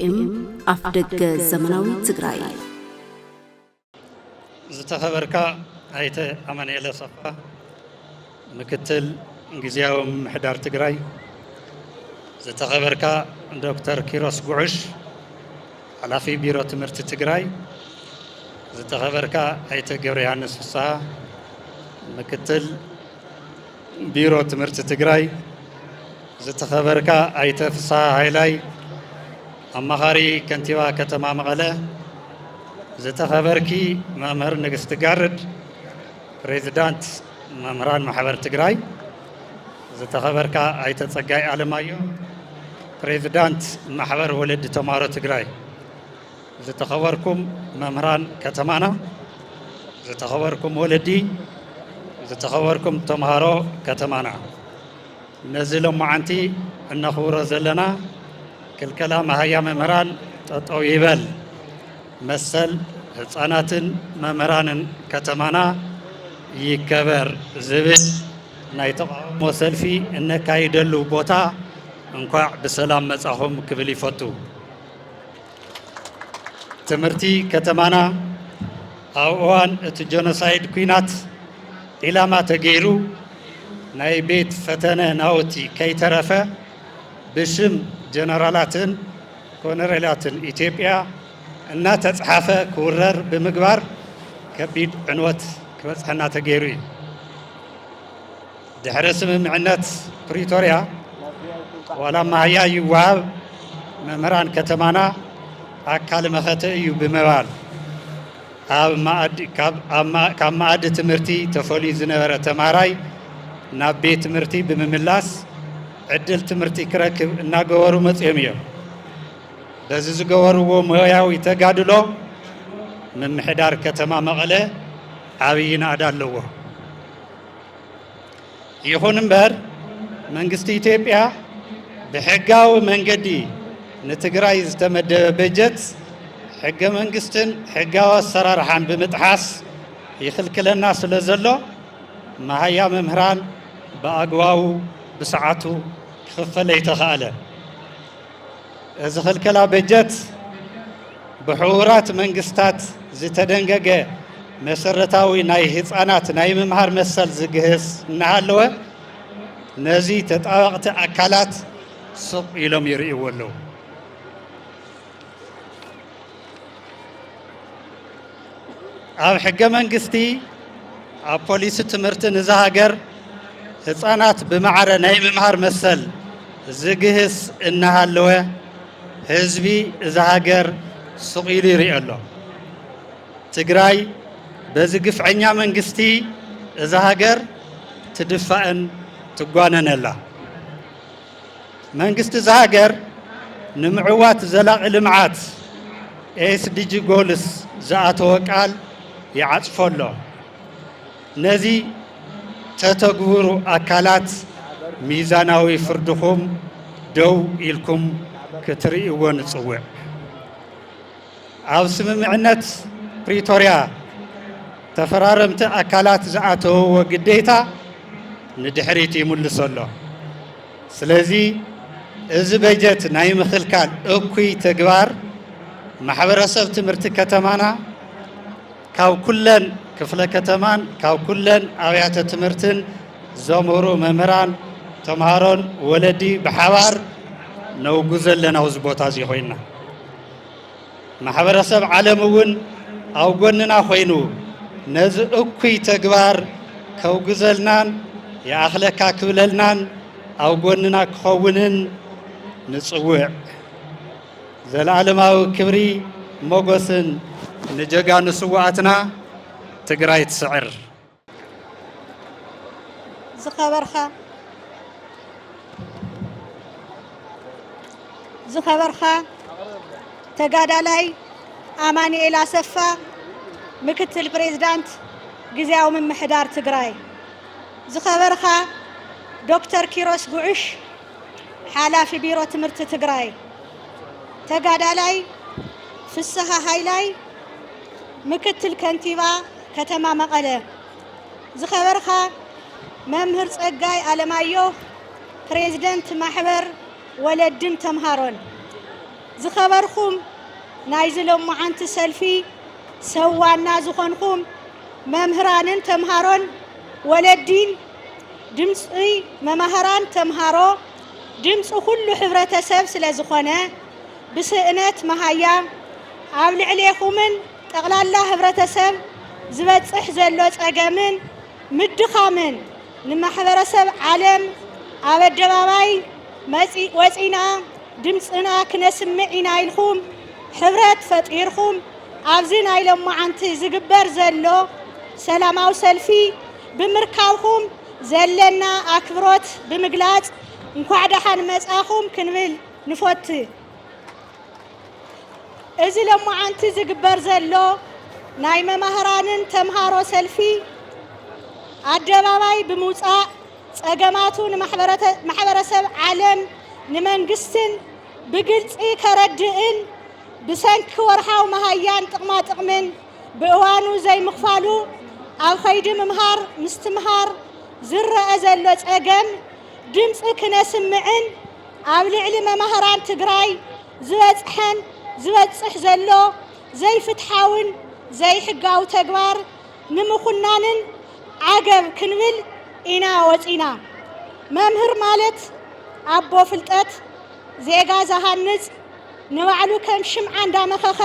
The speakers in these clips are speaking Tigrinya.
ኤፍኤም አፍደገ ዘመናዊ ትግራይ ዝተኸበርካ አይተ አማኑኤል አሰፋ ምክትል ጊዜያዊ ምሕዳር ትግራይ ዝተኸበርካ ዶክተር ኪሮስ ጉዑሽ ኃላፊ ቢሮ ትምህርቲ ትግራይ ዝተኸበርካ አይተ ገብረ ዮሐንስ ፍስሐ ምክትል ቢሮ ትምህርቲ ትግራይ ዝተኸበርካ አይተ ፍስሐ ሃይላይ አማኻሪ ከንቲባ ከተማ መቐለ ዝተኸበርኪ መምህር ንግስቲ ጋርድ ፕሬዝዳንት መምህራን ማሕበር ትግራይ ዝተኸበርካ አይተ ጸጋይ አለማዮ ፕሬዝዳንት ማሕበር ወለዲ ተማሃሮ ትግራይ ዝተኸበርኩም መምህራን ከተማና ዝተኸበርኩም ወለዲ ዝተኸበርኩም ተማሃሮ ከተማና ነዚ ሎማዓንቲ እነኽብሮ ዘለና ክልከላ ማህያ መምህራን ጠጠው ይበል መሰል ህፃናትን መምህራንን ከተማና ይከበር ዝብል ናይ ተቃውሞ ሰልፊ እነካይደሉ ቦታ እንኳዕ ብሰላም መጻኹም ክብል ይፈቱ። ትምህርቲ ከተማና ኣብ እዋን እቲ ጀኖሳይድ ኩናት ኢላማ ተገይሩ ናይ ቤት ፈተነ ናውቲ ከይተረፈ ብሽም ጀነራላትን ኮሎኔላትን ኢትዮጵያ እናተጽሓፈ ክውረር ብምግባር ከቢድ ዕንወት ክበጽሐና ተገይሩ እዩ። ድሕሪ ስምምዕነት ፕሪቶርያ ዋላ ማህያ ይወሃብ መምህራን ከተማና ኣካል መኸተ እዩ ብምባል ካብ ማእዲ ትምህርቲ ተፈልዩ ዝነበረ ተማሃራይ ናብ ቤት ትምህርቲ ብምምላስ ዕድል ትምህርቲ ክረክብ እናገበሩ መጽኦም እዮም። በዚ ዝገበርዎ ሞያዊ ተጋድሎ ምምሕዳር ከተማ መቐለ ዓብዪ ናእዳ ኣለዎ። ይኹን እምበር መንግስቲ ኢትዮጵያ ብሕጋዊ መንገዲ ንትግራይ ዝተመደበ በጀት ሕገ መንግስትን ሕጋዊ ኣሰራርሓን ብምጥሓስ ይኽልክለና ስለ ዘሎ ማህያ መምህራን ብኣግባቡ ብሰዓቱ ክኽፈል ኣይተኸኣለ። እዚ ክልከላ በጀት ብሕቡራት መንግስታት ዝተደንገገ መሰረታዊ ናይ ህፃናት ናይ ምምሃር መሰል ዝግህስ እናሃለወ ነዚ ተጣበቕቲ ኣካላት ሱቕ ኢሎም ይርእይዎ ኣለዉ። ኣብ ሕገ መንግስቲ ኣብ ፖሊሲ ትምህርቲ ንዛ ሃገር ህፃናት ብማዕረ ናይ ምምሃር መሰል ዝግህስ እናሃለወ ህዝቢ እዛ ሃገር ሱቕ ኢሉ ይርኢ ኣሎ። ትግራይ በዚ ግፍዐኛ መንግስቲ እዛ ሃገር ትድፋእን ትጓነነላ። መንግስቲ እዛ ሃገር ንምዕዋት ዘላቒ ልምዓት ኤስዲጂ ጎልስ ዝኣተወ ቃል ይዓጽፎ ኣሎ። ነዚ ተተግብሩ ኣካላት ሚዛናዊ ፍርድኹም ደው ኢልኩም ክትርእይዎ ንጽውዕ። ኣብ ስምምዕነት ፕሪቶርያ ተፈራረምቲ ኣካላት ዝኣተውዎ ግዴታ ንድሕሪት ይምልስ ኣሎ። ስለዚ እዚ በጀት ናይ ምኽልካል እኩይ ተግባር ማሕበረሰብ ትምህርቲ ከተማና ካብ ኩለን ክፍለ ከተማን ካብ ኩለን ኣብያተ ትምህርትን ዘምህሩ መምህራን ተምሃሮን ወለዲ ብሓባር ነውግዞ ኣለና ኣብዚ ቦታ እዚ ኮይንና። ማሕበረሰብ ዓለም እውን ኣብ ጎንና ኮይኑ ነዚ እኩይ ተግባር ከውግዘልናን የኣኽለካ ክብለልናን ኣብ ጎንና ክኸውንን ንጽውዕ። ዘለዓለማዊ ክብሪ ሞገስን ንጀጋኑ ስዋኣትና ትግራይ ትስዕር። ዝኸበርኻ ተጋዳላይ አማኑኤል አሰፋ ምክትል ፕሬዝዳንት ጊዜያዊ ምምሕዳር ትግራይ ዝኸበርኻ ዶክተር ኪሮስ ጉዑሽ ኃላፊ ቢሮ ትምህርቲ ትግራይ ተጋዳላይ ፍስሐ ሃይላይ ምክትል ከንቲባ ከተማ መቐለ ዝኸበርኻ መምህር ጸጋይ አለማዮ ፕሬዝዳንት ማሕበር ወለድን ተምሃሮን ዝኸበርኩም ናይ ዝለምዓንቲ ሰልፊ ሰዋና ዝኾንኩም መምህራንን ተምሃሮን ወለዲን ድምፂ መማህራን ተምሃሮ ድምፂ ኩሉ ሕብረተሰብ ስለ ዝኾነ ብስእነት መሃያ ኣብ ልዕሌኹምን ጠቕላላ ሕብረተሰብ ዝበፅሕ ዘሎ ፀገምን ምድኻምን ንማሕበረሰብ ዓለም ኣብ ኣደባባይ ወፂና ድምፅና ክነስምዕ ኢና ኢልኩም ሕብረት ፈጢርኩም ኣብዚ ናይ ሎማዓንቲ ዝግበር ዘሎ ሰላማዊ ሰልፊ ብምርካብኩም ዘለና ኣክብሮት ብምግላጽ እንኳዕ ደሓን መጻኹም ክንብል ንፈቲ እዚ ሎማዓንቲ ዝግበር ዘሎ ናይ መማህራንን ተምሃሮ ሰልፊ ኣደባባይ ብምውፃእ ፀገማቱ ንማሕበረሰብ ዓለም ንመንግስትን ብግልፂ ከረድእን ብሰንኪ ወርሓዊ መሃያን ጥቕማጥቕምን ብእዋኑ ዘይምኽፋሉ ኣብ ኸይዲ ምምሃር ምስትምሃር ዝረአ ዘሎ ፀገም ድምፂ ክነስምዕን ኣብ ልዕሊ መማህራን ትግራይ ዝበፅሕ ዘሎ ዘይፍትሓውን ዘይሕጋዊ ተግባር ንምኹናንን ዓገብ ክንብል ኢና ወፂና መምህር ማለት ኣቦ ፍልጠት ዜጋ ዝሃንጽ ንባዕሉ ከም ሽምዓ እንዳመኸኸ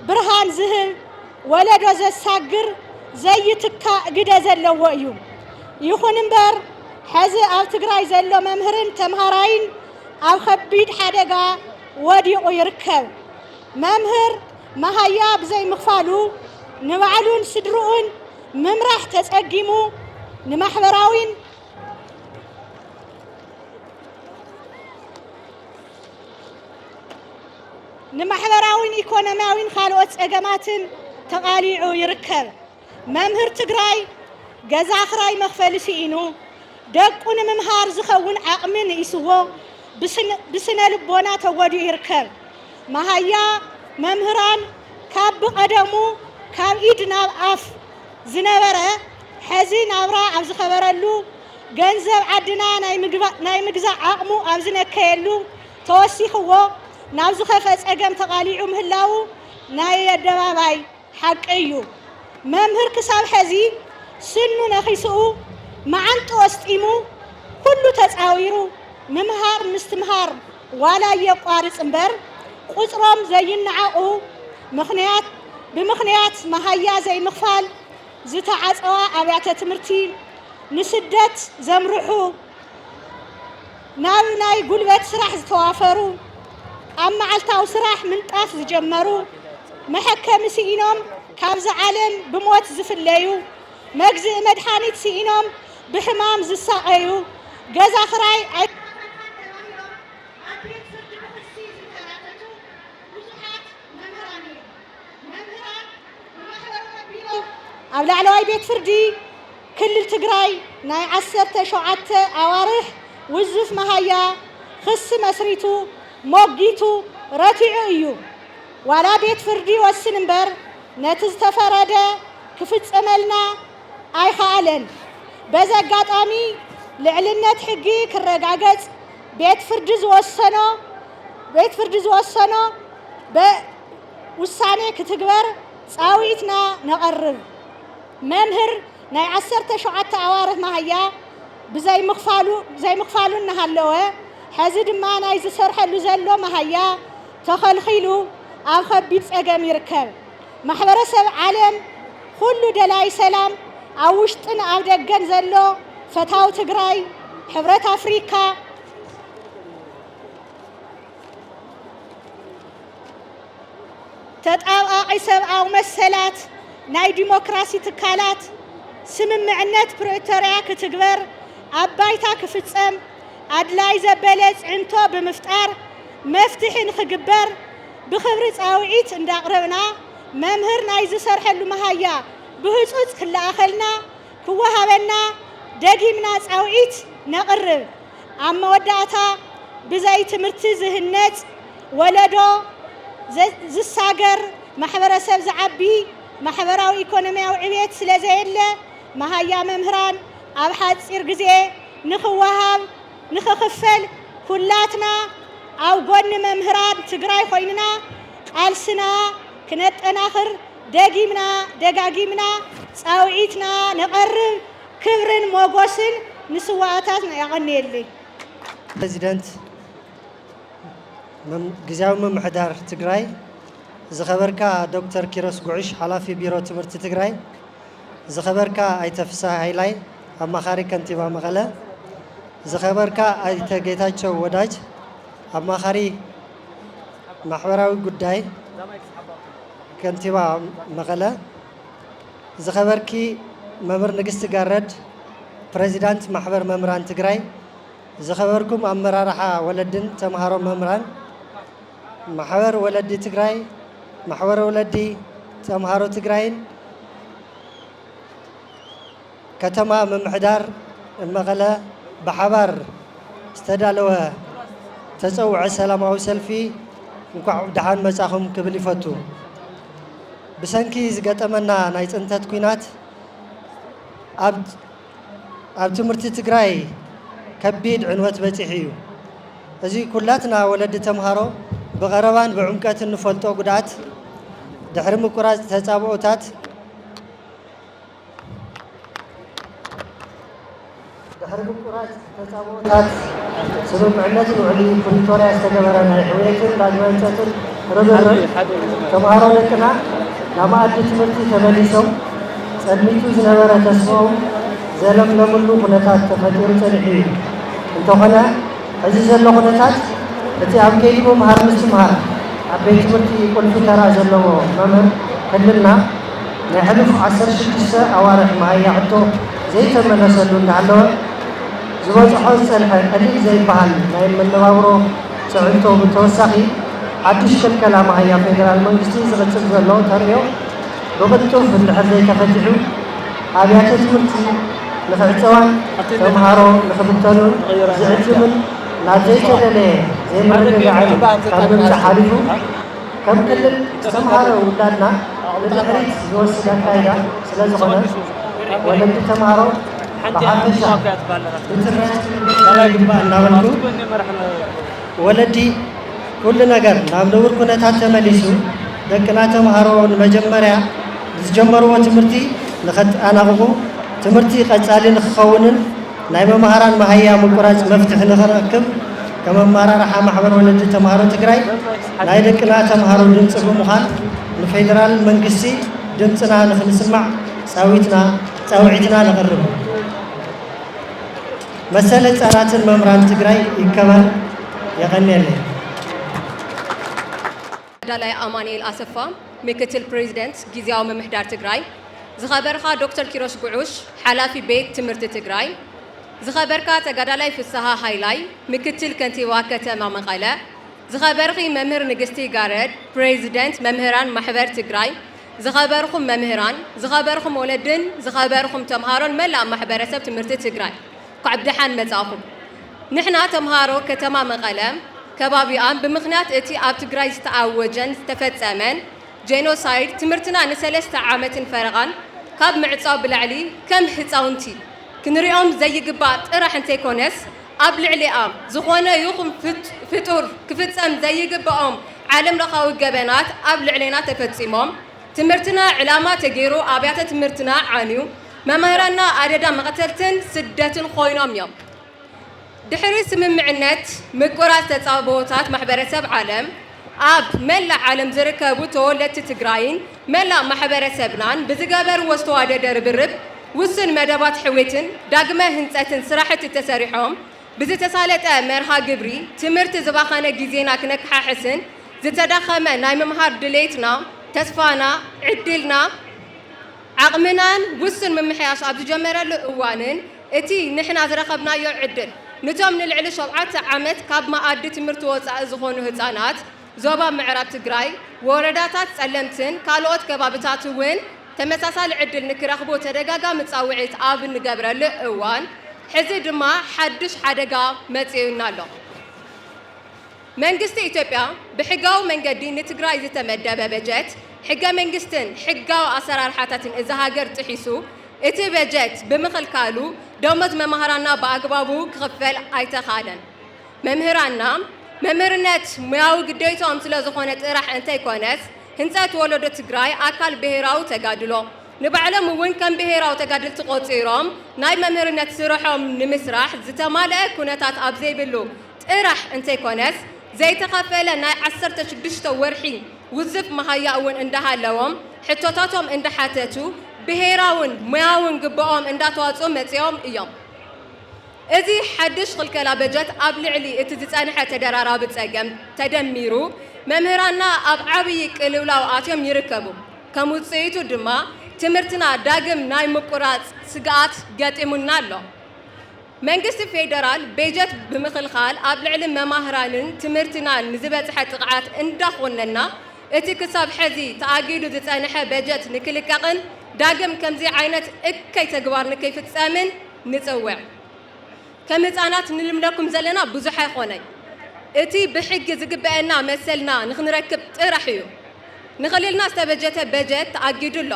ብርሃን ዝህብ ወለዶ ዘሳግር ዘይትካእ ግደ ዘለዎ እዩ ይኹን እምበር ሕዚ ኣብ ትግራይ ዘሎ መምህርን ተምሃራይን ኣብ ከቢድ ሓደጋ ወዲቑ ይርከብ መምህር መሃያ ብዘይምኽፋሉ ንባዕሉን ስድርኡን ምምራሕ ተጸጊሙ ንማሕበራዊን ኢኮኖሚያዊን ካልኦት ፀገማትን ተቃሊዑ ይርከብ መምህር ትግራይ ገዛ ክራይ መኽፈሊ ሲኢኑ ደቁ ንምምሃር ዝኸውን ዓቕሚ ንኢስዎ ብስነ ልቦና ተጎዲኡ ይርከብ መሃያ መምህራን ካብ ብቐደሙ ካብ ኢድ ናብ ኣፍ ዝነበረ ሕዚ ናብራ ኣብ ዝኸበረሉ ገንዘብ ዓድና ናይ ምግዛእ ዓቕሙ ኣብ ዝነከየሉ ተወሲኽዎ ናብ ዝኸፈ ፀገም ተቃሊዑ ምህላው ናይ ኣደባባይ ሓቂ እዩ መምህር ክሳብ ሕዚ ስኑ ነኺስኡ መዓንጡ ወስጢሙ ኩሉ ተፃዊሩ ምምሃር ምስትምሃር ዋላ የቋርፅ እምበር ቁፅሮም ዘይነዓቑ ብምኽንያት መሃያ ዘይምኽፋል ዝተዓፀዋ ኣብያተ ትምህርቲ ንስደት ዘምርሑ ናብ ናይ ጉልበት ስራሕ ዝተዋፈሩ ኣብ መዓልታዊ ስራሕ ምንጣፍ ዝጀመሩ መሐከሚ ሲኢኖም ካብዚ ዓለም ብሞት ዝፍለዩ መግዝእ መድሓኒት ሲኢኖም ብሕማም ዝሳቐዩ ገዛ ክራይ ኣብ ላዕለዋይ ቤት ፍርዲ ክልል ትግራይ ናይ 17 ኣዋርሕ ውዝፍ መሃያ ክሲ መስሪቱ ሞጊቱ ረቲዑ እዩ ዋላ ቤት ፍርዲ ወስን እምበር ነቲ ዝተፈረደ ክፍፀመልና ኣይከኣለን በዚ ኣጋጣሚ ልዕልነት ሕጊ ክረጋገጽ ቤት ፍርዲ ዝወሰኖ ውሳኔ ክትግበር ፃዊዕትና ነቐርብ መምህር ናይ 17 ኣዋርሕ መሃያ ብዘይምኽፋሉ እናሃለወ ሕዚ ድማ ናይ ዝሰርሐሉ ዘሎ መሃያ ተኸልኺሉ ኣብ ከቢድ ፀገም ይርከብ ማሕበረሰብ ዓለም ኩሉ ደላይ ሰላም ኣብ ውሽጥን ኣብ ደገን ዘሎ ፈታዊ ትግራይ ሕብረት ኣፍሪካ ተጣባቂ ሰብኣዊ መሰላት ናይ ዲሞክራሲ ትካላት ስምምዕነት ፕሪቶርያ ክትግበር ኣብ ባይታ ክፍፀም ኣድላይ ዘበለ ፅዕንቶ ብምፍጣር መፍትሒ ንክግበር ብክብሪ ፃውዒት እንዳቕረብና መምህር ናይ ዝሰርሐሉ መሃያ ብህፁፅ ክለኣኸልና ክወሃበና ደጊምና ፃውዒት ነቕርብ ኣብ መወዳእታ ብዘይ ትምህርቲ ዝህነፅ ወለዶ ዝሳገር ማሕበረሰብ ዝዓቢ ማሕበራዊ ኢኮኖሚያዊ ዕብየት ስለዘየለ መሃያ መምህራን ኣብ ሓፂር ግዜ ንኽወሃብ ንኽኽፈል ኩላትና أو قن ممهران تقرأي خويننا ألسنا كنتناخر دقاقيمنا صاوعيتنا نقرب كبرن موغوسن نسواتاتنا يغني اللي بريزيدنت جزاو ممحدار تقرأي زخبركا دكتور كيروس قعيش حلافي بيرو تمرت تقرأي زخبركا أيتفسا هايلاي أما خاري كنتيبا مغلا زخبركا أيتجيتاچو وداج أما خاري محوراوي قداي كنتيبا مغلا زخبركي ممر نقست قارد بريزيدنت محبر ممران تقرأي زخبركم أمرارحا ولدن تمهارو ممران محور ولدي تقرأي محور ولدي تمهارو تقرأين كتما ممحدار المغلا بحبر استدالوها تسوع السلام أو سلفي نقع دحان مساخم قبل يفتو بسنكي زقتمنا نايت انت تكوينات أب تمرت تقرأي كبيد عنوات بتحيو أزي كلاتنا ولد تمهارو بغربان بعمقات النفلتو قدات دحرم كراز تتابعوتات سبب معنات وعلي بريتوريا استجبرنا حويتن لاجوانتن ربر تمهارو لكنا لما أدت مرتي تمليسهم سلميتو زنبرة تسمعهم زلم لملو خناتات تفتير تنحي انتو خنا عزيز اللو خناتات التي عبكيلكم مهار مستمهار عبيت مرتي يقول في تراز اللو ممر كللنا نحلف 16 أوارح معي عدو زي تمنسلو نعلو زواج حوز سلحة قليل زي بحال نايم من نوابرو سعودتو بتوسخي عدش كالكلام هيا فيدرال منجستي زغتل زلو تريو رغدتو في الحزي تفتحو أبيات تمرتي نفعتوان تمهارو نخبتلون زعتمن نازيت للي زي ما نقعد كامل تحالفو كم كلل تمهارو ولادنا لتحريت زوسي كايدا سلازغنا ولد تمهارو بحافشة ولدي كل نجار نعم دور كنا تمليسو لكن تمهارو المجمرة تجمروا تمرتي لخد أنا غو تمرتي قد سالين خونن نايم مهاران مهيا مقراج مفتح نخركب كما مهارا رح محبر ولد تمهارو تقراي نايدك لا تمهارو دمص بمخان الفيدرال منقسي دمصنا نسمع ساويتنا نقرب مسألة صارت الممران تقراي يكمل يغني لي دالاي أمانيل أسفا مكتل بريزيدنت جيزياو ممحدار تقراي زخبركا دكتور كيروس قعوش حلافي بيت تمرت تقراي زخبركا تقدالاي في السها هايلاي مكتل كنتيوا كتما مقالة زخبركي ممهر نقستي قارد بريزيدنت ممهران محبر تقراي زخبركم ممهران زخبركم ولدن زخبركم تمهارون ملا محبر سب تمرت تقراي كعبدحان مزاهم نحنا تمهارو كتما مقالة كبابي آن بمخنات اتي اب تقراي ستعوجن تفتسامن جينوسايد تمرتنا نسلست عامة فرغان كاب معصاب بالعلي كم هتصاونتي كنريهم زي قبات راح نتيكونس اب العلي ام زخونه يخم فطور كفتسام زي قبام عالم رخاوي جبنات اب العلينا تفتسيمهم تمرتنا علامات تغيرو ابيات تمرتنا عانيو ممهرنا عددا مقتلتن سدتن خوينام يوم دحري سممعنت مقراس تصابوتات محبرسب عالم اب ملا عالم زركبو تولت تقراين ملا محبرسبنان بزغبر وستواده دربرب وسن مدبات حويتن داغمه هنصتن سراحت تسريحهم بزتسالطه مرها جبري تمرت زباخانه غيزينا كنكح حسن زتدخمه ناي ممهار دليتنا تسفانا عدلنا عقمنان وسن ممحياش اب جمرل اوانن اتي نحنا زرخبنا يعدل نتوم من العلي 7 عامت كاب ما ادي تمرت وصا زخونو هصانات زوبا معراب تግራይ ወረዳታት ጸለምትን ካልኦት ከባብታት ወን ተመሳሳሊ ዕድል ንክረኽቦ ተደጋጋሚ ጻውዒት ኣብ ንገብረሉ እዋን ሕዚ ድማ ሓድሽ ሓደጋ መጽዩና ኣሎ መንግስቲ ኢትዮጵያ ብሕጋዊ መንገዲ ንትግራይ ዝተመደበ በጀት ሕገ መንግስትን ሕጋዊ ኣሰራርሓታትን እዚ ሃገር ጥሒሱ እቲ በጀት ብምኽልካሉ ደሞዝ መምህራንና በአግባቡ ክኽፈል ኣይተኻለን መምህራንና መምህርነት ሙያዊ ግዴታኦም ስለ ዝኾነ ጥራሕ እንተይኮነስ ህንፀት ወለዶ ትግራይ ኣካል ብሄራዊ ተጋድሎ ንባዕሎም እውን ከም ብሄራዊ ተጋድልቲ ቆፂሮም ናይ መምህርነት ስርሖም ንምስራሕ ዝተማልአ ኩነታት ኣብ ዘይብሉ ጥራሕ እንተይኮነስ ዘይተኸፈለ ናይ 16 ወርሒ ውዝፍ መሃያ እውን እንዳሃለዎም ሕቶታቶም እንዳሓተቱ ብሄራውን ሙያውን ግብኦም እንዳተዋፅኡ መፅኦም እዮም እዚ ሓድሽ ክልከላ በጀት ኣብ ልዕሊ እቲ ዝጸንሐ ተደራራቢ ፀገም ተደሚሩ መምህራንና ኣብ ዓብይ ቅልውላው ኣትዮም ይርከቡ ከም ውፅኢቱ ድማ ትምህርትና ዳግም ናይ ምቁራፅ ስግኣት ገጢሙና ኣሎ መንግስቲ ፌደራል በጀት ብምኽልኻል ኣብ ልዕሊ መማህራንን ትምህርትና ንዝበፅሐ ጥቕዓት እንዳኾነና እቲ ክሳብ ሕዚ ተኣጊዱ ዝጸንሐ በጀት ንክልቀቕን ዳግም ከምዚ ዓይነት እከይ ተግባር ንከይፍጸምን ንጽውዕ ከም ህፃናት ንልምለኩም ዘለና ብዙሕ ኣይኾነይ እቲ ብሕጊ ዝግበአና መሰልና ንኽንረክብ ጥራሕ እዩ ንኽልልና ዝተበጀተ በጀት ተኣጊዱ ኣሎ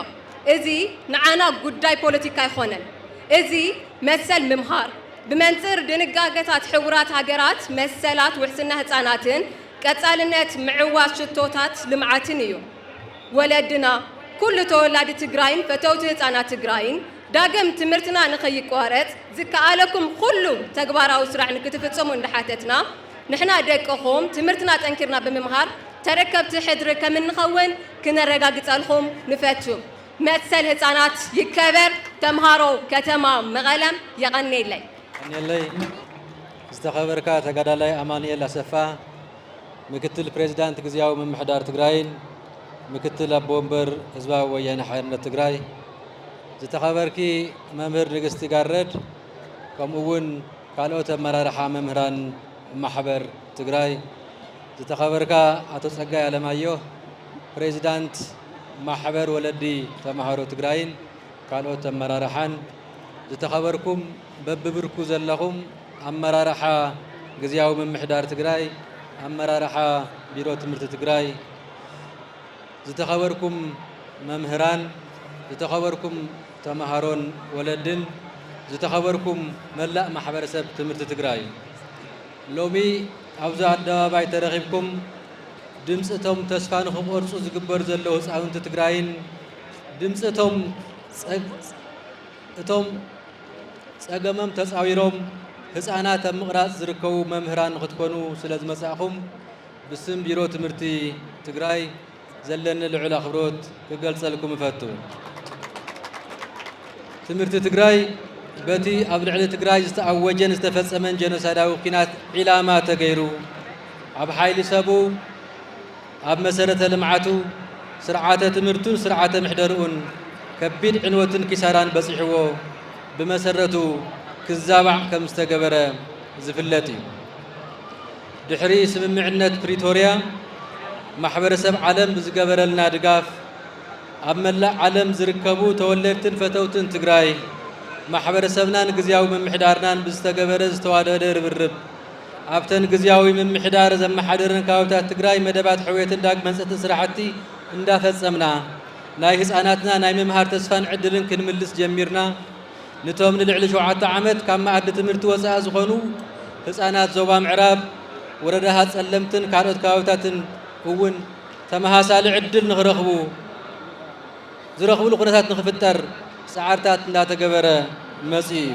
እዚ ንዓና ጉዳይ ፖለቲካ ኣይኮነን እዚ መሰል ምምሃር ብመንፅር ድንጋጌታት ሕቡራት ሃገራት መሰላት ውሕስና ህፃናትን ቀጻልነት ምዕዋት ሽቶታት ልምዓትን እዩ ወለድና ኩሉ ተወላዲ ትግራይን ፈተውቲ ህፃናት ትግራይን ዳግም ትምህርትና ንኸይቋረፅ ዝከኣለኩም ኩሉ ተግባራዊ ስራሕ ንክትፍጽሙ እንዳሓተትና ንሕና ደቅኹም ትምህርትና ጠንኪርና ብምምሃር ተረከብቲ ሕድሪ ከም እንኸውን ክነረጋግፀልኩም ንፈቱ መሰል ህፃናት ይከበር ተምሃሮ ከተማ መቐለም የቐኒየለይ ዝተኸበርካ ተጋዳላይ ኣማኑኤል ኣሰፋ ምክትል ፕሬዝዳንት ግዚያዊ ምምሕዳር ትግራይን ምክትል ኣቦ ወንበር ህዝባዊ ወያነ ሓርነት ትግራይ ዝተኸበርኪ መምህር ንግስቲ ጋረድ ከምኡውን ካልኦት ኣመራርሓ መምህራን ማሕበር ትግራይ ዝተኸበርካ ኣቶ ጸጋይ ኣለማዮ ፕሬዝዳንት ማሕበር ወለዲ ተምሃሮ ትግራይን ካልኦት ኣመራርሓን ዝተኸበርኩም በብብርኩ ዘለኹም ኣመራርሓ ግዚያዊ ምምሕዳር ትግራይ ኣመራርሓ ቢሮ ትምህርቲ ትግራይ ዝተኸበርኩም መምህራን ዝተኸበርኩም ተምሃሮን ወለድን ዝተኸበርኩም መላእ ማሕበረሰብ ትምህርቲ ትግራይ ሎሚ ኣብዚ ኣደባባይ ተረኺብኩም ድምፂ እቶም ተስፋ ንኽቆርፁ ዝግበር ዘለዉ ህፃውንቲ ትግራይን ድምፂ እቶም ፀገሞም ተፃዊሮም ህፃናት ኣብ ምቕራፅ ዝርከቡ መምህራን ንኽትኮኑ ስለ ዝመጻእኹም ብስም ቢሮ ትምህርቲ ትግራይ ዘለኒ ልዑል ኣኽብሮት ክገልጸልኩም እፈቱ ትምህርቲ ትግራይ በቲ ኣብ ልዕሊ ትግራይ ዝተኣወጀን ዝተፈጸመን ጀኖሳይዳዊ ኩናት ዒላማ ተገይሩ ኣብ ሓይሊ ሰቡ ኣብ መሰረተ ልምዓቱ ስርዓተ ትምህርቱን ስርዓተ ምሕደርኡን ከቢድ ዕንወትን ኪሳራን በፂሕዎ ብመሰረቱ ክዛባዕ ከም ዝተገበረ ዝፍለጥ እዩ ድሕሪ ስምምዕነት ፕሪቶርያ ማሕበረሰብ ዓለም ብዝገበረልና ድጋፍ ኣብ መላእ ዓለም ዝርከቡ ተወለድትን ፈተውትን ትግራይ ማሕበረሰብናን ግዝያዊ ምምሕዳርናን ብዝተገበረ ዝተዋደደ ርብርብ ኣብተን ግዝያዊ ምምሕዳር ዘመሓደርን ከባብታት ትግራይ መደባት ሕውየትን ዳግመ ህንፀትን ስራሕቲ እንዳፈጸምና ናይ ህፃናትና ናይ ምምሃር ተስፋን ዕድልን ክንምልስ ጀሚርና نتوم نلعل شوعة عمد كما أدى تمرت وساز خنو هسانات زوبا معراب وردها تسلمتن كارت كاوتاتن هون تمها سال عدل نغرخبو زرخبو القناتات نخفتر سعارتات لا تقبر مسي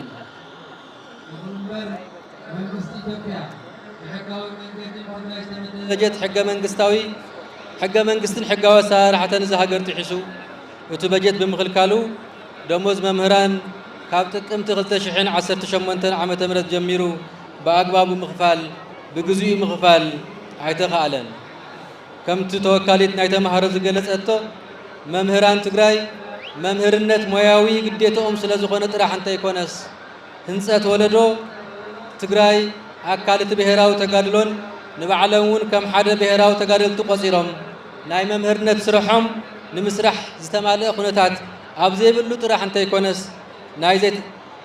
جت حقا منقستاوي حقا منقستن حقا وسار حتى نزها قرت يحسو وتبجت بمخل كالو دموز ممهران كابتك امتغلت شحين عسرت شمونتن عمة مرت جميرو بأقباب مخفال بجزء مخفال عيتقالا كم تتوكلت نايتا مهرز جلس أتو ممهران تجراي ممهرنت مياوي قديتهم سلازخونة راح أنت يكونس هنسات ولدو تجراي أكالت بهراو تقادلون نبعلمون كم حدا بهراو تقادل تقصيرهم ناي ممهرنت سرحهم نمسرح زتمال خونتات أبزي بلوت راح أنت يكونس ناي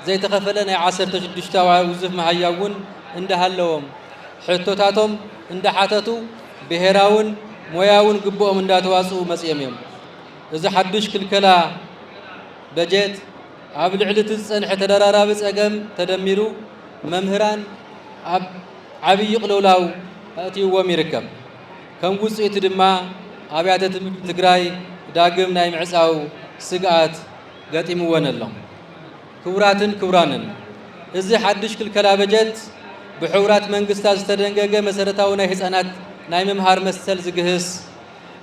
زي تخفلنا ناي عصر تشدشتوا وزف معياون عند هاللوم حتوتاتهم عند حاتتو بهراون موياون قبوهم عند تواسو مسيمهم إذا حدش كل كلا بجت قبل عدة السنة حتى درارة بس أجم تدمروا ممهران عبي يقلوا له ኣእትይዎም ይርከብ ከም ውፅኢት ድማ ኣብያተ ትምህርቲ ትግራይ ዳግም ናይ ምዕፃው ስግኣት ገጢምዎን ኣሎ ክቡራትን ክቡራንን እዚ ሓድሽ ክልከላ በጀት ብሕቡራት መንግስታት ዝተደንገገ መሰረታዊ ናይ ህፃናት ናይ ምምሃር መሰል ዝግህስ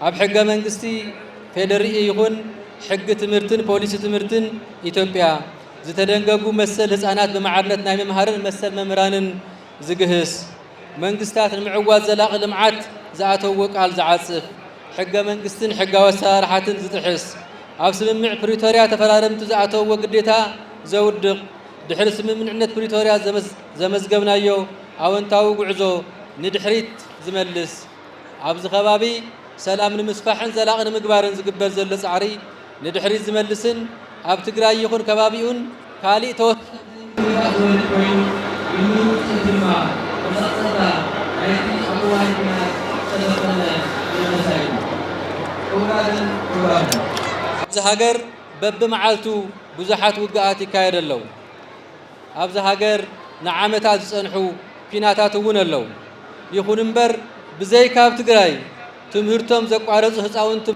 ኣብ ሕገ መንግስቲ ፌደራል ይኹን ሕጊ ትምህርትን ፖሊሲ ትምህርትን ኢትዮጵያ ዝተደንገጉ መሰል ህፃናት ብመዓርነት ናይ ምምሃርን መሰል መምህራንን ዝግህስ መንግስታት ንምዕዋዝ ዘላቒ ልምዓት ዝኣተውዎ ቃል ዝዓጽፍ ሕገ መንግስትን ሕጋዊ ኣሰራርሓትን ዝጥሕስ ኣብ ስምምዕ ፕሪቶርያ ተፈራረምቲ ዝኣተውዎ ግዴታ ዘውድቕ ድሕሪ ስምምዕነት ፕሪቶርያ ዘመዝገብናዮ ኣወንታዊ ጉዕዞ ንድሕሪት ዝመልስ ኣብዚ ከባቢ ሰላም ንምስፋሕን ዘላቒ ንምግባርን ዝግበር ዘሎ ፃዕሪ ንድሕሪት ዝመልስን ኣብ ትግራይ ይኹን ከባቢኡን ካሊእ ተወሳኺ ኮይኑ ድማ መሳፀላ ናይቲ ኣዋን ዝተለፈነ የመሳይ ክቡራትን ክቡራትን ኣብዚ ሃገር በብመዓልቱ ብዙሓት ውግኣት ይካየድ ኣለዉ ኣብዚ ሃገር ንዓመታት ዝፀንሑ ፒናታት እውን ኣለዉ ይኹን እምበር ብዘይካ ኣብ ትግራይ ትምህርቶም ዘቋረፁ ህፃውንቲ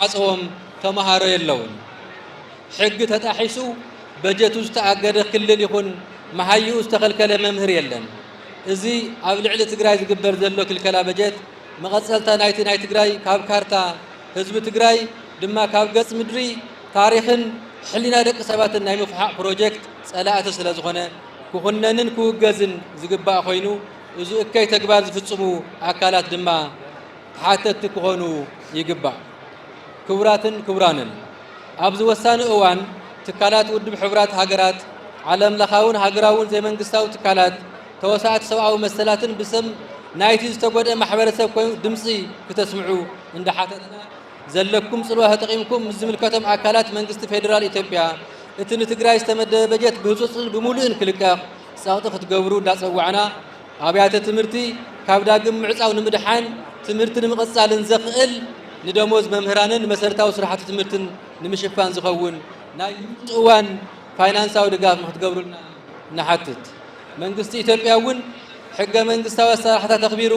ዓፅዎም ተመሃሮ የለውን ሕጊ ተጣሒሱ በጀቱ ዝተኣገደ ክልል ይኹን መሃይኡ ዝተኸልከለ መምህር የለን እዚ ኣብ ልዕሊ ትግራይ ዝግበር ዘሎ ክልከላ በጀት መቐፀልታ ናይቲ ናይ ትግራይ ካብ ካርታ ህዝቢ ትግራይ ድማ ካብ ገጽ ምድሪ ታሪኽን ሕሊና ደቂ ሰባትን ናይ ምፍሓቕ ፕሮጀክት ጸላእቲ ስለ ዝኾነ ክኹነንን ክውገዝን ዝግባእ ኮይኑ እዚ እከይ ተግባር ዝፍጽሙ ኣካላት ድማ ተሓተቲ ክኾኑ ይግባእ ክቡራትን ክቡራንን ኣብዚ ወሳኒ እዋን ትካላት ውድብ ሕቡራት ሃገራት ዓለም ለኻውን ሃገራውን ዘይመንግስታዊ ትካላት ተወሳእቲ ሰብኣዊ መሰላትን ብሰም ናይቲ ዝተጎድአ ማሕበረሰብ ኮይኑ ድምፂ ክተስምዑ እንዳሓተትና ዘለኩም ጽልዋ ተጠቒምኩም ዝምልከቶም ኣካላት መንግስቲ ፌደራል ኢትዮጵያ እቲ ንትግራይ ዝተመደበ በጀት ብህፁፅን ብምሉእን ክልቀቕ ጸቕጢ ክትገብሩ እንዳጸዋዕና ኣብያተ ትምህርቲ ካብ ዳግም ምዕፃው ንምድሓን ትምህርቲ ንምቕጻልን ዘኽእል ንደሞዝ መምህራንን መሰረታዊ ስራሕቲ ትምህርትን ንምሽፋን ዝኸውን ናይ እዋን ፋይናንሳዊ ድጋፍ ክትገብሩልና ንሓትት መንግስቲ ኢትዮጵያ እውን ሕገ መንግስታዊ ኣሰራርሓታት ተኽቢሩ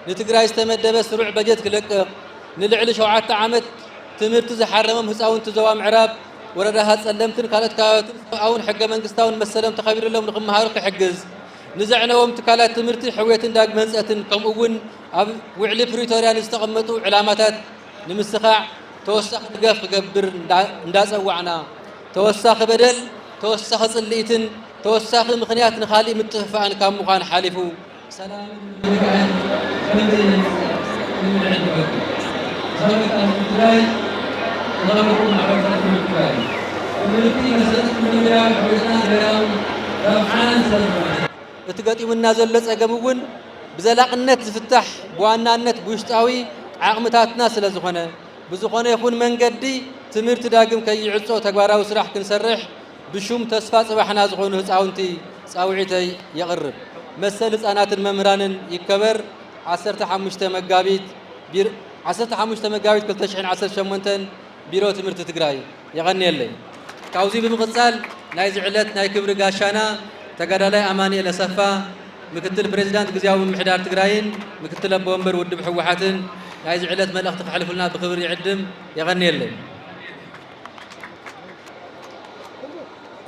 ንትግራይ ዝተመደበ ስሩዕ በጀት ክለቅቕ ንልዕሊ 7 ዓመት ትምህርቲ ዝሓረሞም ህፃውንቲ ዞባ ምዕራብ ወረዳታት ጸለምትን ካልኦት ከባቢያትን ሰብኣውን ሕገ መንግስታውን መሰሎም ተኸቢሩሎም ንኽመሃሩ ክሕግዝ ንዘዕነዎም ትካላት ትምህርቲ ሕውየትን ዳግመ ህንፀትን ከምኡውን ኣብ ውዕሊ ፕሪቶርያ ንዝተቐመጡ ዕላማታት ንምስኻዕ ተወሳኺ ድጋፍ ክገብር እንዳጸዋዕና ተወሳኺ በደል ተወሳኺ ጽልኢትን ተወሳኺ ምኽንያት ንኻሊእ ምትኽፋእን ካብ ምዃን ሓሊፉ ሰላምን ምርግጋእን ከምዚ ንምልዕል ትግራይ ተዛመርኩም ማሕበረሰብ ትግራይ ትምህርቲ መሰረት ምንያው ሕውየትና ብሔራዊ ረብሓን ሰላምን እቲ ገጢሙና ዘሎ ጸገም እውን ብዘላቕነት ዝፍታሕ ብዋናነት ብውሽጣዊ ዓቕምታትና ስለ ዝኾነ ብዝኾነ ይኹን መንገዲ ትምህርቲ ዳግም ከይዕጾ ተግባራዊ ስራሕ ክንሰርሕ ብሹም ተስፋ ጽባሕና ዝኾኑ ህፃውንቲ ጻውዒተይ የቕርብ መሰል ህፃናትን መምህራንን ይከበር 15 መጋቢት 2018 ቢሮ ትምህርቲ ትግራይ የቐኒየለይ ካብዚ ብምቕጻል ናይ ዝዕለት ናይ ክብሪ ጋሻና ተጋዳላይ ኣማኒኤል ኣሰፋ ምክትል ፕሬዝዳንት ግዚያዊ ምምሕዳር ትግራይን ምክትል ኣቦ ወንበር ውድብ ሕወሓትን ናይ ዝዕለት መልእኽቲ ክሕልፉልና ብክብሪ ይዕድም የቐኒየለይ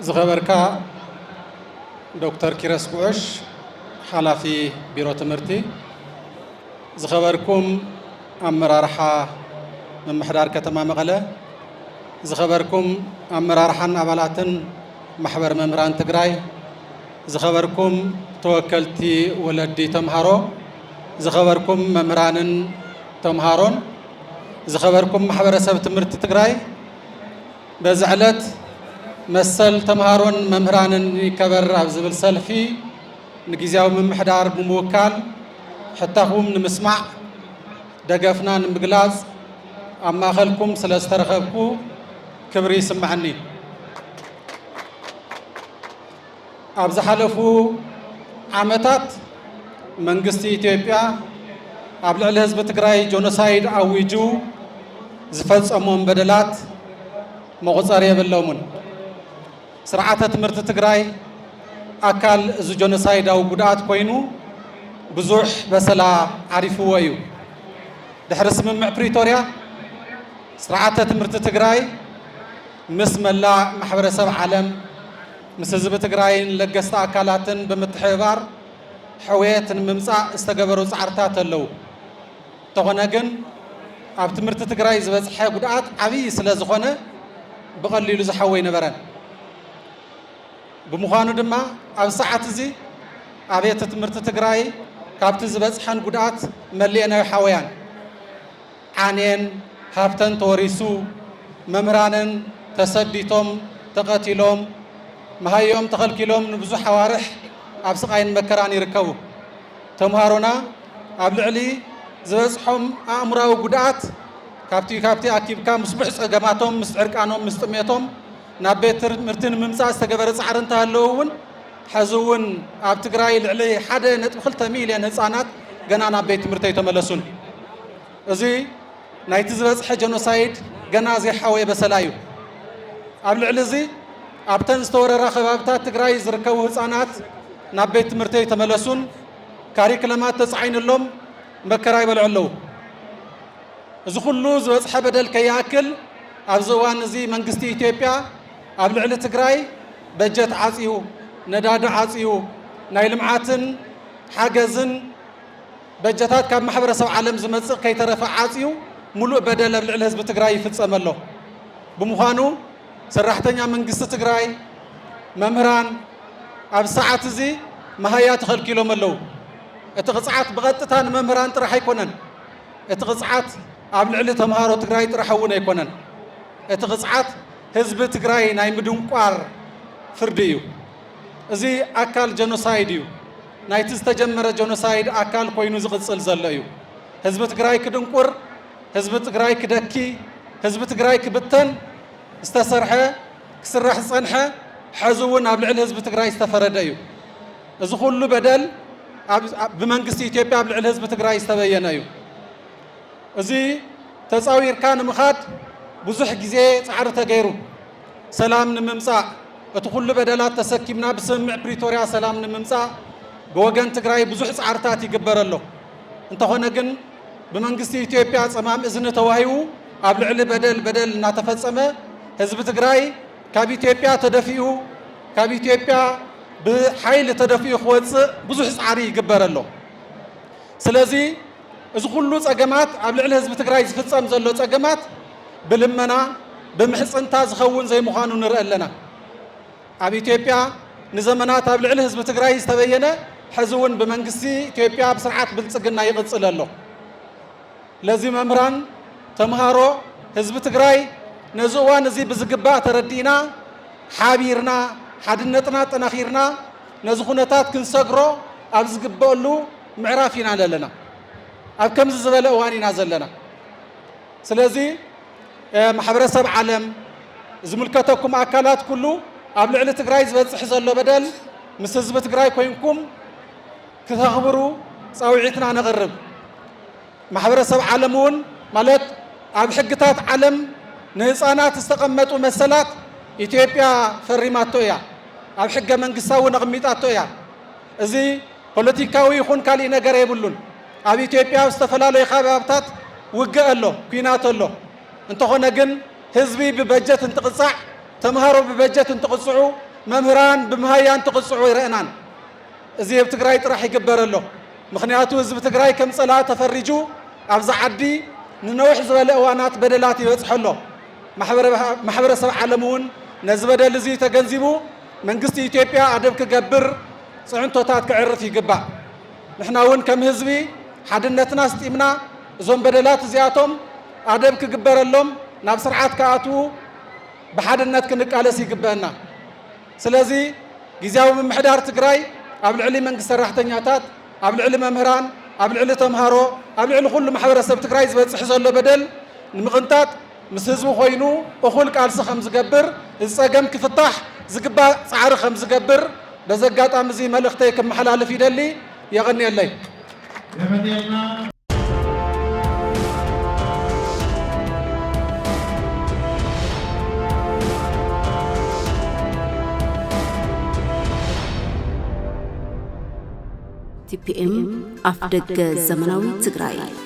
ዝኸበርካ ዶክተር ኪሮስ ጉዑሽ ሓላፊ ቢሮ ትምህርቲ ዝኸበርኩም ኣመራርሓ ምምሕዳር ከተማ መቐለ ዝኸበርኩም ኣመራርሓን ኣባላትን ማሕበር መምህራን ትግራይ ዝኸበርኩም ተወከልቲ ወለዲ ተምሃሮ ዝኸበርኩም መምህራንን ተምሃሮን ዝኸበርኩም ማሕበረሰብ ትምህርቲ ትግራይ በዚ ዕለት መሰል ተምሃሮን መምህራንን ይከበር ኣብ ዝብል ሰልፊ ንጊዜያዊ ምምሕዳር ብምውካል ሕታኹም ንምስማዕ ደገፍና ንምግላጽ ኣብ ማእኸልኩም ስለ ዝተረኸብኩ ክብሪ ይስማዓኒ ኣብ ዝሓለፉ ዓመታት መንግስቲ ኢትዮጵያ ኣብ ልዕሊ ህዝቢ ትግራይ ጆኖሳይድ ኣዊጁ ዝፈጸሞም በደላት መቑፀር የብሎምን ስርዓተ ትምህርቲ ትግራይ ኣካል እዚ ጆኖሳይዳዊ ጉድኣት ኮይኑ ብዙሕ በሰላ ዓሪፍዎ እዩ ድሕሪ ስምምዕ ፕሪቶርያ ስርዓተ ትምህርቲ ትግራይ ምስ መላእ ማሕበረሰብ ዓለም ምስ ህዝቢ ትግራይን ለገስቲ ኣካላትን ብምትሕብባር ሕውየት ንምምፃእ ዝተገበሩ ፃዕርታት ኣለዉ እንተኾነ ግን ኣብ ትምህርቲ ትግራይ ዝበፅሐ ጉድኣት ዓብዪ ስለ ዝኾነ ብቐሊሉ ዝሓወ ይነበረን ብምዃኑ ድማ ኣብ ሰዓት እዚ ኣብየተ ትምህርቲ ትግራይ ካብቲ ዝበፅሐን ጉድኣት መሊአናዮ ሓወያን ዓንየን ሃብተን ተወሪሱ መምህራንን ተሰዲቶም ተቐቲሎም መሃዮም ተኸልኪሎም ንብዙሕ ኣዋርሕ ኣብ ስቃይን መከራን ይርከቡ ተምሃሮና ኣብ ልዕሊ ዝበፅሖም ኣእምራዊ ጉድኣት ካብቲ ኣኪብካ ምስ ቡሕ ፀገማቶም ምስ ዕርቃኖም ምስ ጥሜቶም ናብ ቤት ትምህርቲ ንምምፃእ ዝተገበረ ፃዕሪ እንተሃለዉ እውን ሕዚ እውን ኣብ ትግራይ ልዕሊ 1.2 ሚልዮን ህፃናት ገና ናብ ቤት ትምህርቲ ኣይተመለሱን እዚ ናይቲ ዝበፅሐ ጀኖሳይድ ገና ዘይሓወየ በሰላ እዩ ኣብ ልዕሊ እዚ ኣብተን ዝተወረራ ከባብታት ትግራይ ዝርከቡ ህፃናት ናብ ቤት ትምህርቲ ኣይተመለሱን ካሪክለማት ተፃዒንሎም መከራ ይበልዑ ኣለዉ እዚ ኩሉ ዝበፅሐ በደል ከይኣክል ኣብዚ እዋን እዚ መንግስቲ ኢትዮጵያ ኣብ ልዕሊ ትግራይ በጀት ዓፅዩ ነዳዲ ዓፅዩ ናይ ልምዓትን ሓገዝን በጀታት ካብ ማሕበረሰብ ዓለም ዝመፅእ ከይተረፈ ዓፅዩ ሙሉእ በደል ኣብ ልዕሊ ህዝቢ ትግራይ ይፍፀም ኣሎ ብምዃኑ ሰራሕተኛ መንግስቲ ትግራይ መምህራን ኣብ ሰዓት እዚ መሃያ ተኸልኪሎም ኣለዉ እቲ ቅፅዓት ብቐጥታ ንመምህራን ጥራሕ ኣይኮነን እቲ ቅፅዓት ኣብ ልዕሊ ተምሃሮ ትግራይ ጥራሕ እውን ኣይኮነን እቲ ቅፅዓት ህዝቢ ትግራይ ናይ ምድንቋር ፍርዲ እዩ እዚ ኣካል ጀኖሳይድ እዩ ናይቲ ዝተጀመረ ጀኖሳይድ ኣካል ኮይኑ ዝቕፅል ዘሎ እዩ ህዝቢ ትግራይ ክድንቁር ህዝቢ ትግራይ ክደኪ ህዝቢ ትግራይ ክብተን ዝተሰርሐ ክስራሕ ዝፀንሐ ሕዚ እውን ኣብ ልዕሊ ህዝቢ ትግራይ ዝተፈረደ እዩ እዚ ኩሉ በደል ብመንግስቲ ኢትዮጵያ ኣብ ልዕሊ ህዝቢ ትግራይ ዝተበየነ እዩ እዚ ተፃዊርካ ንምኻድ ብዙሕ ግዜ ፃዕሪ ተገይሩ ሰላም ንምምፃእ እቲ ኩሉ በደላት ተሰኪምና ብስምምዕ ፕሪቶርያ ሰላም ንምምፃእ ብወገን ትግራይ ብዙሕ ፃዕርታት ይግበር ኣሎ እንተኾነ ግን ብመንግስቲ ኢትዮጵያ ፀማም እዝኒ ተዋሂቡ ኣብ ልዕሊ በደል እናተፈፀመ ህዝቢ ትግራይ ካብ ኢትዮጵያ ተደፊኡ ካብ ኢትዮጵያ ብሓይሊ ተደፊኡ ክወፅእ ብዙሕ ፃዕሪ ይግበር ኣሎ ስለዚ እዚ ኩሉ ፀገማት ኣብ ልዕሊ ህዝቢ ትግራይ ዝፍፀም ዘሎ ፀገማት ብልመና ብምሕፅንታ ዝኸውን ዘይምዃኑ ንርኢ ኣለና ኣብ ኢትዮጵያ ንዘመናት ኣብ ልዕሊ ህዝቢ ትግራይ ዝተበየነ ሕዚ እውን ብመንግስቲ ኢትዮጵያ ብስርዓት ብልፅግና ይቕፅል ኣሎ ለዚ መምህራን ተምሃሮ ህዝቢ ትግራይ ነዚ እዋን እዚ ብዝግባእ ተረዲእና ሓቢርና ሓድነትና ጠናኺርና ነዚ ኩነታት ክንሰግሮ ኣብ ዝግበአሉ ምዕራፍ ኢና ዘለና ኣብ ከምዚ ዝበለ እዋን ኢና ዘለና ስለዚ ማሕበረሰብ ዓለም ዝምልከተኩም ኣካላት ኩሉ ኣብ ልዕሊ ትግራይ ዝበፅሕ ዘሎ በደል ምስ ህዝቢ ትግራይ ኮይንኩም ክተኽብሩ ፀውዒትና ነቕርብ ማሕበረሰብ ዓለም እውን ማለት ኣብ ሕግታት ዓለም ንህፃናት ዝተቐመጡ መሰላት ኢትዮጵያ ፈሪማቶ እያ ኣብ ሕገ መንግስታዊ ነቕሚጣቶ እያ እዚ ፖለቲካዊ ይኹን ካሊእ ነገር የብሉን ኣብ ኢትዮጵያ ዝተፈላለዩ ከባብታት ውግእ ኣሎ ኩናት ኣሎ እንተኾነ ግን ህዝቢ ብበጀት እንትቕፃዕ ተምሃሮ ብበጀት እንትቕፅዑ መምህራን ብመሃያ እንትቕፅዑ ይረአናን እዚ ኣብ ትግራይ ጥራሕ ይግበር ኣሎ ምክንያቱ ህዝቢ ትግራይ ከም ፀላእ ተፈሪጁ ኣብዛ ዓዲ ንነዊሕ ዝበለ እዋናት በደላት ይበፅሕ ኣሎ ማሕበረሰብ ዓለም እውን ነዚ በደል እዚ ተገንዚቡ መንግስቲ ኢትዮጵያ ኣደብ ክገብር ፅዕንቶታት ክዕርፍ ይግባእ ንሕና እውን ከም ህዝቢ ሓድነትና ስጢምና እዞም በደላት እዚኣቶም ኣደብ ክግበረሎም ናብ ስርዓት ከኣትዉ ብሓድነት ክንቃለስ ይግበአና ስለዚ ጊዜያዊ ምምሕዳር ትግራይ ኣብ ልዕሊ መንግስቲ ሰራሕተኛታት ኣብ ልዕሊ መምህራን ኣብ ልዕሊ ተምሃሮ ኣብ ልዕሊ ኩሉ ማሕበረሰብ ትግራይ ዝበፅሕ ዘሎ በደል ንምቕንጣጥ ምስ ህዝቢ ኮይኑ እኹል ቃልሲ ከም ዝገብር እዚ ፀገም ክፍታሕ ዝግባእ ፃዕሪ ከም ዝገብር በዚ ኣጋጣሚ እዚ መልእኽተይ ከመሓላልፍ ይደሊ የቐኒየለይ TPM أفدق زمناوي تقرأي